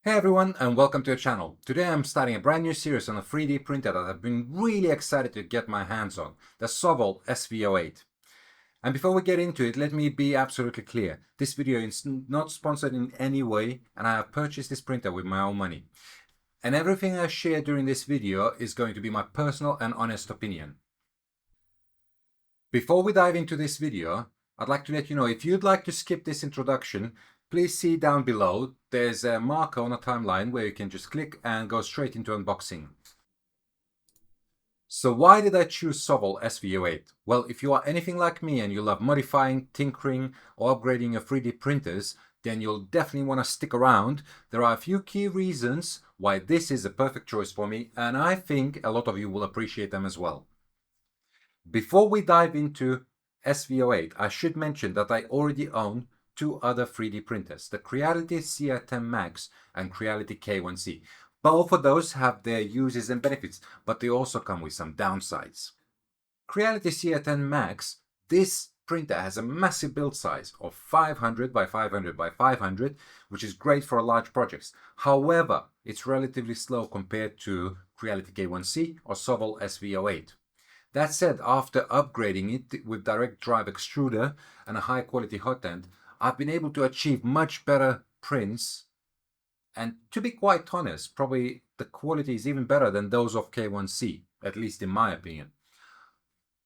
Hey everyone, and welcome to the channel. Today I'm starting a brand new series on a 3D printer that I've been really excited to get my hands on, the SOVOL SV08. And before we get into it, let me be absolutely clear. This video is not sponsored in any way, and I have purchased this printer with my own money. And everything I share during this video is going to be my personal and honest opinion. Before we dive into this video, I'd like to let you know if you'd like to skip this introduction, please see down below, there's a marker on a timeline where you can just click and go straight into unboxing. So why did I choose SOVOL SV08? Well, if you are anything like me and you love modifying, tinkering or upgrading your 3D printers, then you'll definitely want to stick around. There are a few key reasons why this is a perfect choice for me, and I think a lot of you will appreciate them as well. Before we dive into SV08, I should mention that I already own two other 3D printers, the Creality CR10 Max and Creality K1C. Both of those have their uses and benefits, but they also come with some downsides. Creality CR10 Max, this printer has a massive build size of 500 by 500 by 500, which is great for large projects. However, it's relatively slow compared to Creality K1C or SOVOL SV08. That said, after upgrading it with direct drive extruder and a high quality hot end, I've been able to achieve much better prints, and to be quite honest, probably the quality is even better than those of K1C, at least in my opinion.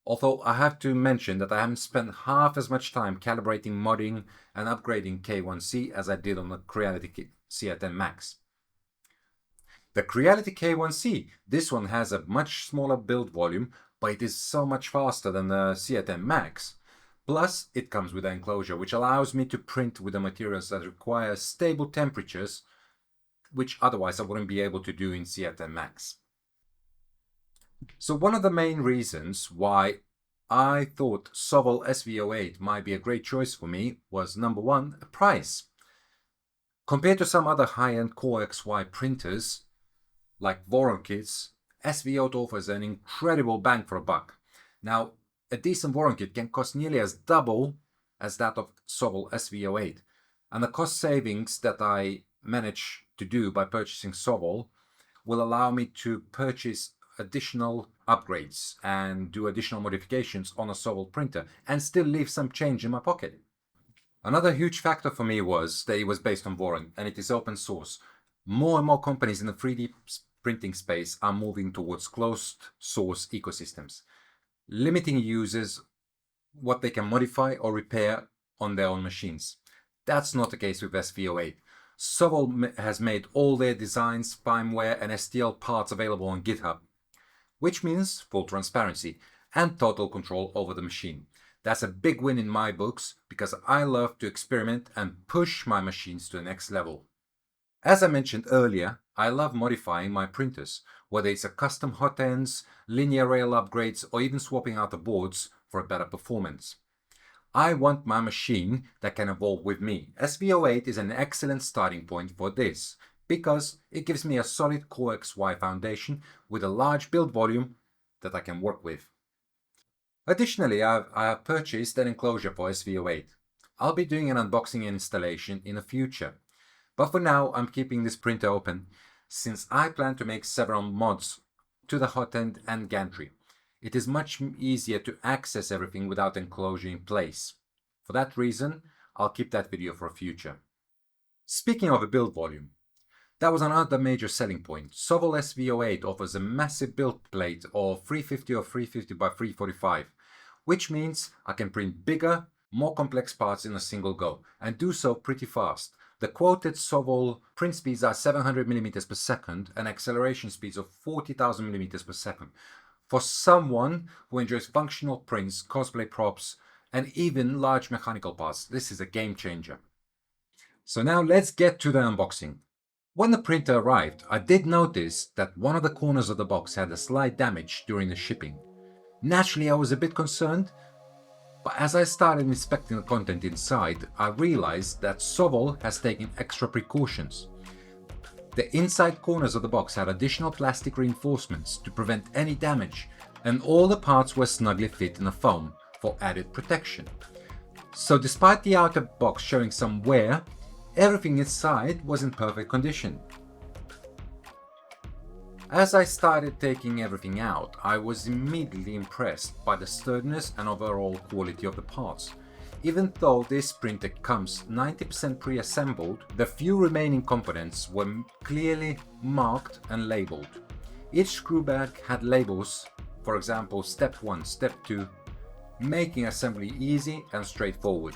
Although I have to mention that I haven't spent half as much time calibrating, modding and upgrading K1C as I did on the Creality CR10 Max. The Creality K1C, this one has a much smaller build volume, but it is so much faster than the CR10 Max. Plus, it comes with an enclosure, which allows me to print with the materials that require stable temperatures, which otherwise I wouldn't be able to do in CR10 Max. So one of the main reasons why I thought SOVOL SV08 might be a great choice for me was, number one, price. Compared to some other high-end Core XY printers, like Voron kits, SV08 offers an incredible bang for a buck. Now, a decent Voron kit can cost nearly as double as that of SOVOL SV08, and the cost savings that I managed to do by purchasing SOVOL will allow me to purchase additional upgrades and do additional modifications on a SOVOL printer and still leave some change in my pocket. Another huge factor for me was that it was based on Voron and it is open source. More and more companies in the 3D printing space are moving towards closed source ecosystems, limiting users what they can modify or repair on their own machines. That's not the case with SV08. SOVOL has made all their designs, firmware and STL parts available on GitHub, which means full transparency and total control over the machine. That's a big win in my books because I love to experiment and push my machines to the next level. As I mentioned earlier, I love modifying my printers, whether it's a custom hot ends, linear rail upgrades, or even swapping out the boards for a better performance. I want my machine that can evolve with me. SV08 is an excellent starting point for this, because it gives me a solid Core XY foundation with a large build volume that I can work with. Additionally, I have purchased an enclosure for SV08. I'll be doing an unboxing and installation in the future. But for now, I'm keeping this printer open since I plan to make several mods to the hot end and gantry. It is much easier to access everything without enclosure in place. For that reason, I'll keep that video for a future. Speaking of a build volume, that was another major selling point. SOVOL SV08 offers a massive build plate of 350 or 350 by 345, which means I can print bigger, more complex parts in a single go, and do so pretty fast. The quoted SOVOL print speeds are 700 mm per second and acceleration speeds of 40,000 mm per second. For someone who enjoys functional prints, cosplay props, and even large mechanical parts, this is a game changer. So now let's get to the unboxing. When the printer arrived, I did notice that one of the corners of the box had a slight damage during the shipping. Naturally, I was a bit concerned, but as I started inspecting the content inside, I realized that SOVOL has taken extra precautions. The inside corners of the box had additional plastic reinforcements to prevent any damage, and all the parts were snugly fit in the foam for added protection. So despite the outer box showing some wear, everything inside was in perfect condition. As I started taking everything out, I was immediately impressed by the sturdiness and overall quality of the parts. Even though this printer comes 90% pre-assembled, the few remaining components were clearly marked and labeled. Each screw bag had labels, for example step 1, step 2, making assembly easy and straightforward.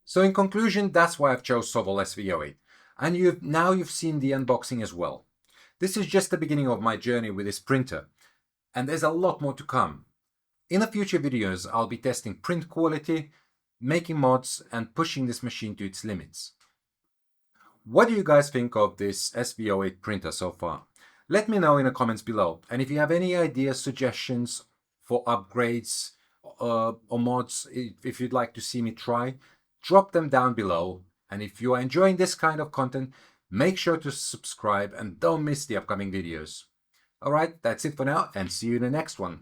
So in conclusion, that's why I've chose SOVOL SV08. And now you've seen the unboxing as well. This is just the beginning of my journey with this printer, and there's a lot more to come. In the future videos, I'll be testing print quality, making mods, and pushing this machine to its limits. What do you guys think of this SV08 printer so far? Let me know in the comments below. And if you have any ideas, suggestions for upgrades or mods, if you'd like to see me try, drop them down below. And if you are enjoying this kind of content, make sure to subscribe and don't miss the upcoming videos. Alright, that's it for now, and see you in the next one.